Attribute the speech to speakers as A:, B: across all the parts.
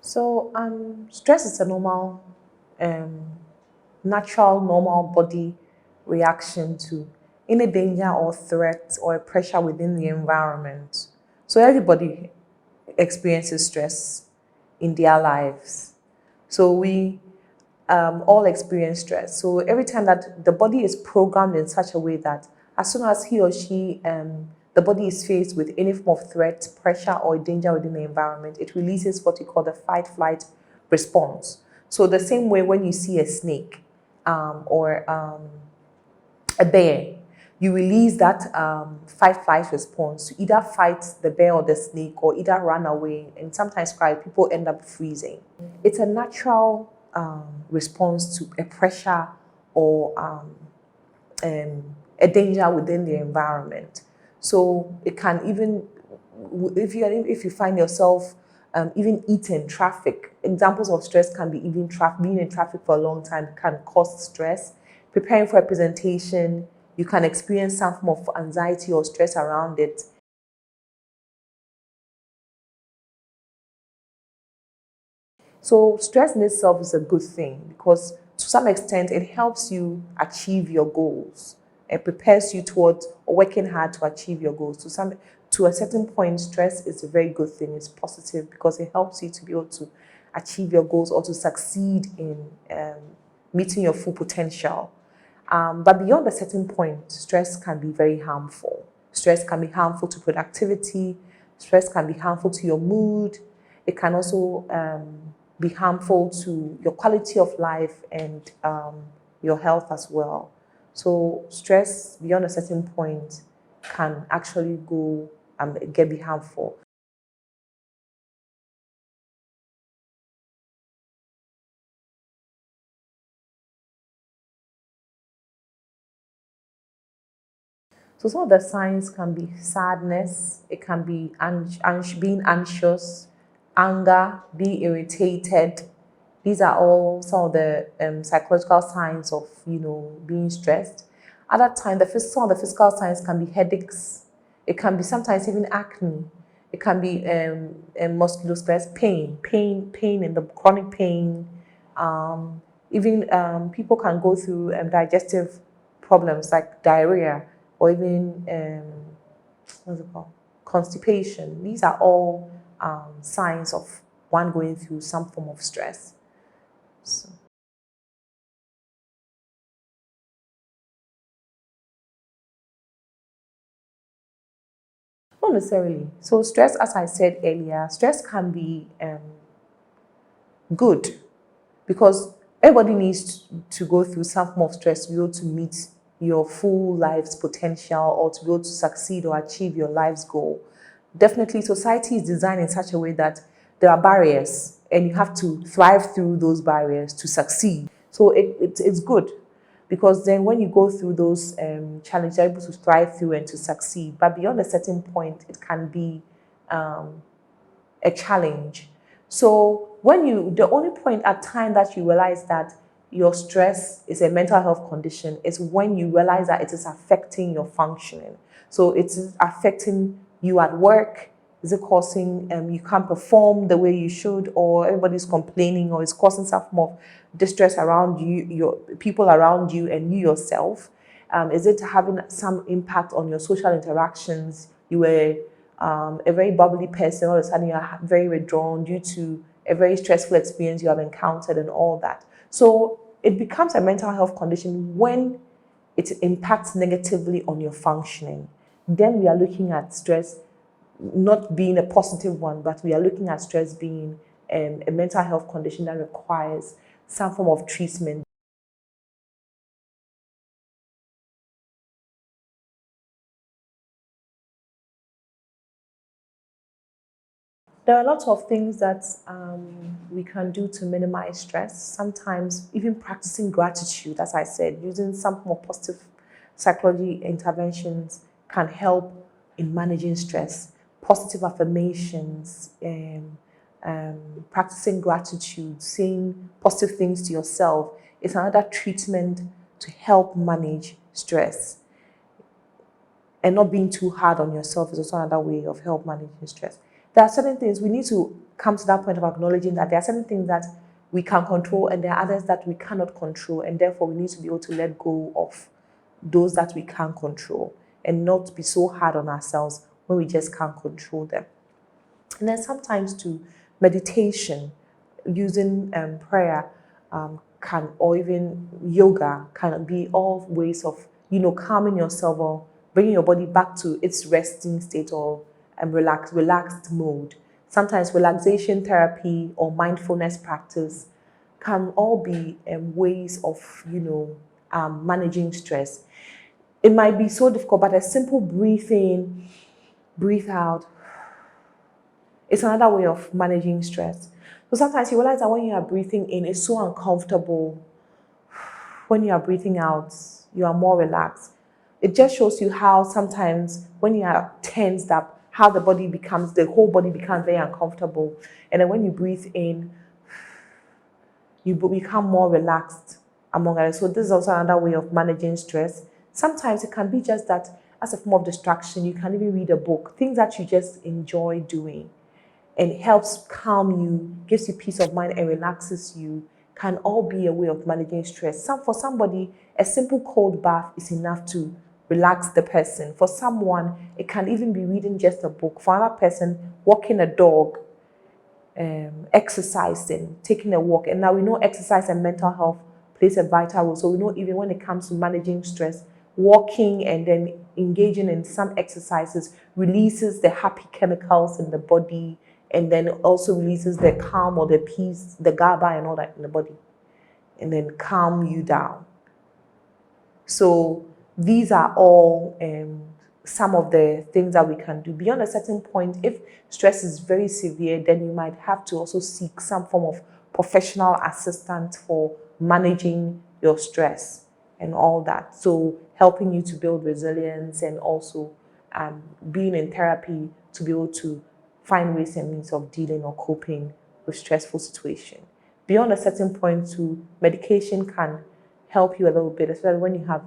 A: Stress is a um, natural, normal body reaction to any danger or threat or pressure within the environment. So everybody experiences stress in their lives. So we all experience stress. So every time that the body is programmed in such a way that as soon as he or she, the body is faced with any form of threat, pressure, or danger within the environment, it releases what we call the fight flight response. So the same way when you see a snake or a bear, you release that fight flight response to either fight the bear or the snake or either run away, and sometimes cry, people end up freezing. It's a natural response to a pressure or a danger within the environment. So it can even, if you find yourself even eating traffic, examples of stress can be even being in traffic for a long time can cause stress. Preparing for a presentation, you can experience some form of anxiety or stress around it. So stress in itself is a good thing because to some extent it helps you achieve your goals. It prepares you towards working hard to achieve your goals. To a certain point, stress is a very good thing. It's positive because it helps you to be able to achieve your goals or to succeed in meeting your full potential. But beyond a certain point, stress can be very harmful. Stress can be harmful to productivity. Stress can be harmful to your mood. It can also be harmful to your quality of life and your health as well. So stress beyond a certain point can actually go get be harmful. So some of the signs can be sadness, it can be being anxious, anger, being irritated. These are all some of the psychological signs of being stressed. At that time, some of the physical signs can be headaches. It can be sometimes even acne. It can be musculoskeletal pain in the chronic pain. Even people can go through digestive problems like diarrhea or even what's it called? Constipation. These are all signs of one going through some form of stress. So, not necessarily. So stress, as I said earlier, stress can be good because everybody needs to go through some form of stress to be able to meet your full life's potential or to be able to succeed or achieve your life's goal. Definitely, society is designed in such a way that there are barriers and you have to thrive through those barriers to succeed. So it's good because then when you go through those challenges, you're able to thrive through and to succeed. But beyond a certain point, it can be a challenge. So the only point at time that you realize that your stress is a mental health condition is when you realize that it is affecting your functioning. So it's affecting you at work. Is it causing you can't perform the way you should, or everybody's complaining, or it's causing some form of distress around you, your people around you, and you yourself? Is it having some impact on your social interactions? You were a very bubbly person, all of a sudden you're very withdrawn due to a very stressful experience you have encountered and all that. So it becomes a mental health condition when it impacts negatively on your functioning. Then we are looking at stress not being a positive one, but we are looking at stress being a mental health condition that requires some form of treatment. There are lots of things that we can do to minimize stress. Sometimes, even practicing gratitude, as I said, using some more positive psychology interventions can help in managing stress. Positive affirmations, practicing gratitude, saying positive things to yourself is another treatment to help manage stress. And not being too hard on yourself is also another way of help managing stress. There are certain things we need to come to that point of acknowledging that there are certain things that we can control and there are others that we cannot control, and therefore we need to be able to let go of those that we can control and not be so hard on ourselves when we just can't control them. And then sometimes too, meditation, using prayer, or even yoga can be all ways of, calming yourself or bringing your body back to its resting state or relaxed mode. Sometimes relaxation therapy or mindfulness practice can all be ways of, managing stress. It might be so difficult, but a simple breathe in, breathe out, it's another way of managing stress. So sometimes you realize that when you are breathing in, it's so uncomfortable. When you are breathing out, you are more relaxed. It just shows you how sometimes when you are tensed up, how the whole body becomes very uncomfortable. And then when you breathe in, you become more relaxed, among others. So this is also another way of managing stress. Sometimes it can be just that as a form of distraction, you can even read a book, things that you just enjoy doing, and it helps calm you, gives you peace of mind and relaxes you, can all be a way of managing stress. For somebody, a simple cold bath is enough to relax the person. For someone, it can even be reading just a book. For another person, walking a dog, exercising, taking a walk. And now we know exercise and mental health plays a vital role. So we know even when it comes to managing stress, walking and then engaging in some exercises releases the happy chemicals in the body, and then also releases the calm or the peace, the GABA and all that in the body, and then calm you down. So these are all some of the things that we can do. Beyond a certain point, if stress is very severe, then you might have to also seek some form of professional assistance for managing your stress and all that. So helping you to build resilience, and also being in therapy to be able to find ways and means of dealing or coping with stressful situation. Beyond a certain point too, medication can help you a little bit, especially when you have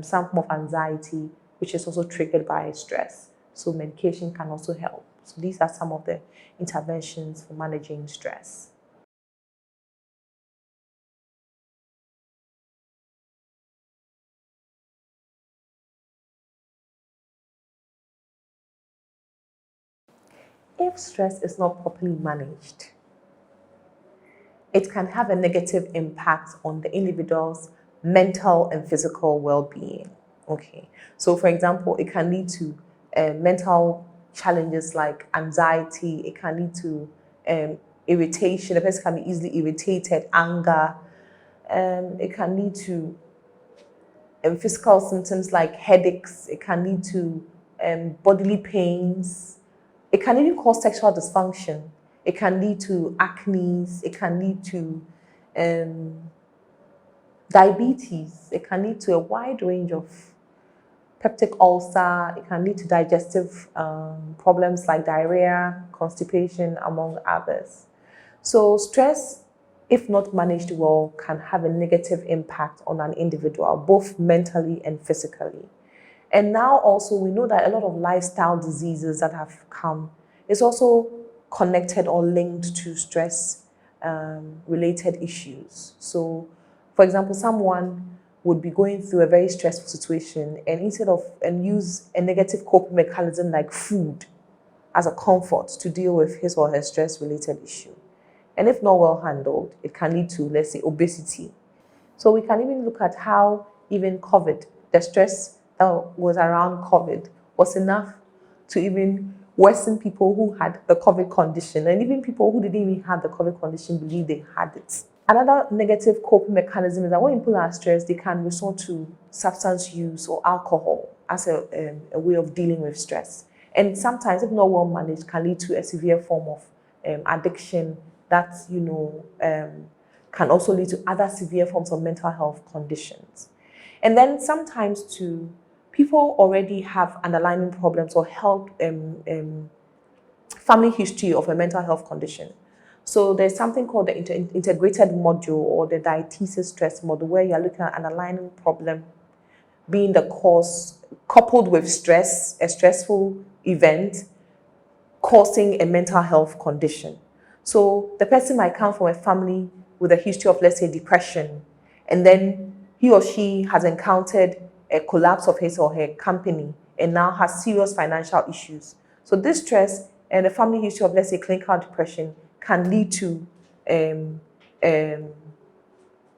A: some form of anxiety, which is also triggered by stress. So medication can also help. So these are some of the interventions for managing stress. If stress is not properly managed, it can have a negative impact on the individual's mental and physical well-being. Okay, so for example, it can lead to mental challenges like anxiety. It can lead to irritation. The person can be easily irritated, anger. It can lead to physical symptoms like headaches. It can lead to bodily pains. It can even cause sexual dysfunction. It can lead to acne. It can lead to diabetes. It can lead to a wide range of peptic ulcer. It can lead to digestive problems like diarrhea, constipation, among others. So stress, if not managed well, can have a negative impact on an individual, both mentally and physically. And now also we know that a lot of lifestyle diseases that have come is also connected or linked to stress related issues. So for example, someone would be going through a very stressful situation, and instead of and use a negative coping mechanism like food as a comfort to deal with his or her stress related issue. And if not well handled, it can lead to, let's say, obesity. So we can even look at how even COVID, the stress that was around COVID, was enough to even worsen people who had the COVID condition. And even people who didn't even have the COVID condition believe they had it. Another negative coping mechanism is that when people are stressed, they can resort to substance use or alcohol as a way of dealing with stress. And sometimes, if not well managed, can lead to a severe form of addiction that, can also lead to other severe forms of mental health conditions. And then sometimes too, people already have underlying problems or health family history of a mental health condition. So there's something called the integrated module or the diathesis stress model, where you're looking at an underlying problem being the cause, coupled with stress, a stressful event causing a mental health condition. So the person might come from a family with a history of, let's say, depression, and then he or she has encountered a collapse of his or her company and now has serious financial issues. So this stress and a family history of, let's say, clinical depression can lead to um, um,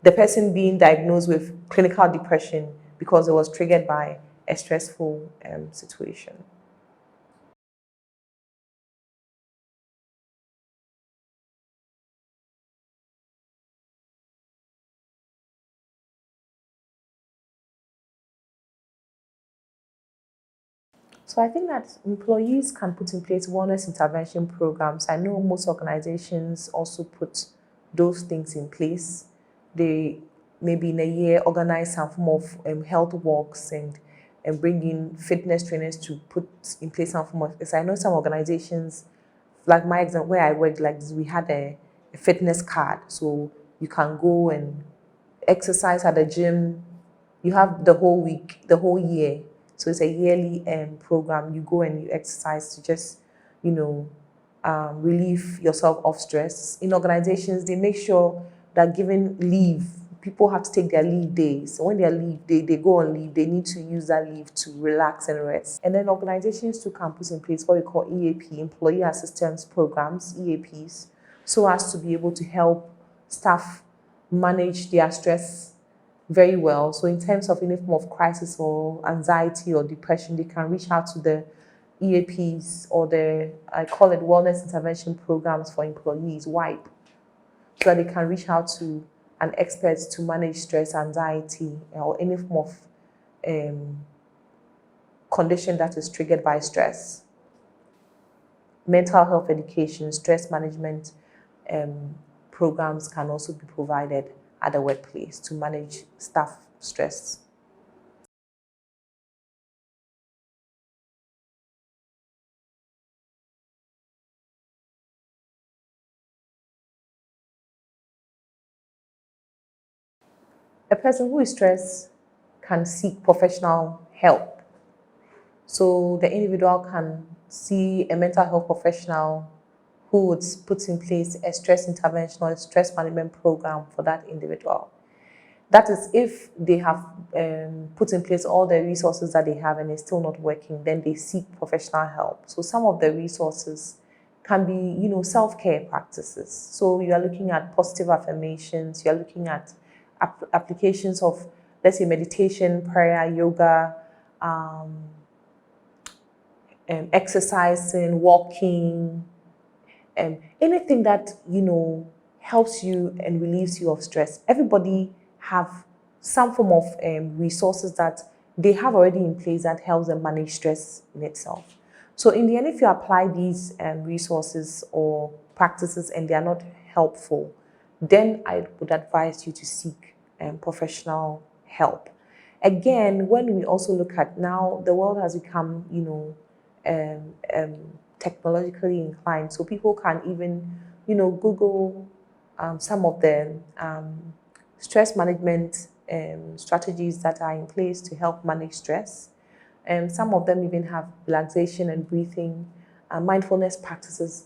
A: the person being diagnosed with clinical depression because it was triggered by a stressful situation. So I think that employees can put in place wellness intervention programs. I know most organizations also put those things in place. They maybe in a year organize some form of health walks and bring in fitness trainers to put in place some form of. Because I know some organizations, like my example where I worked, like this, we had a fitness card, so you can go and exercise at the gym. You have the whole week, the whole year. So it's a yearly program. You go and you exercise to just, you know, relieve yourself of stress. In organizations, they make sure that given leave, people have to take their leave days. So when they go on leave, they need to use that leave to relax and rest. And then organizations too can put in place what we call EAP, Employee Assistance Programs, EAPs, so as to be able to help staff manage their stress very well. So in terms of any form of crisis or anxiety or depression, they can reach out to the EAPs or the, I call it wellness intervention programs for employees, WIPE, so that they can reach out to an expert to manage stress, anxiety, or any form of um, condition that is triggered by stress. Mental health education, stress management um, programs can also be provided at the workplace to manage staff stress. A person who is stressed can seek professional help. So the individual can see a mental health professional who would put in place a stress intervention or a stress management program for that individual. That is, if they have put in place all the resources that they have and it's still not working, then they seek professional help. So some of the resources can be, self-care practices. So you are looking at positive affirmations, you're looking at applications of, let's say, meditation, prayer, yoga, um, exercising, walking, anything that helps you and relieves you of stress. Everybody have some form of resources that they have already in place that helps them manage stress in itself. So in the end, if you apply these resources or practices and they are not helpful, then I would advise you to seek professional help. Again, when we also look at now, the world has become, um, um, technologically inclined, so people can even, Google some of the stress management strategies that are in place to help manage stress. Some of them even have relaxation and breathing, mindfulness practices,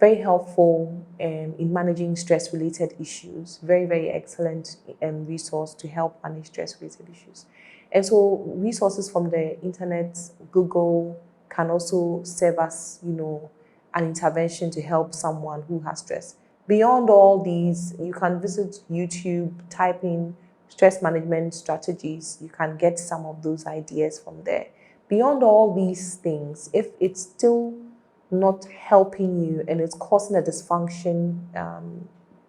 A: very helpful in managing stress-related issues. Very, very excellent resource to help manage stress-related issues. And so resources from the internet, Google, can also serve as, an intervention to help someone who has stress. Beyond all these, you can visit YouTube, type in stress management strategies. You can get some of those ideas from there. Beyond all these things, if it's still not helping you and it's causing a dysfunction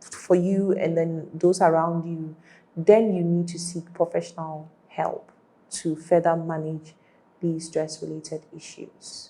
A: for you and then those around you, then you need to seek professional help to further manage these stress related issues.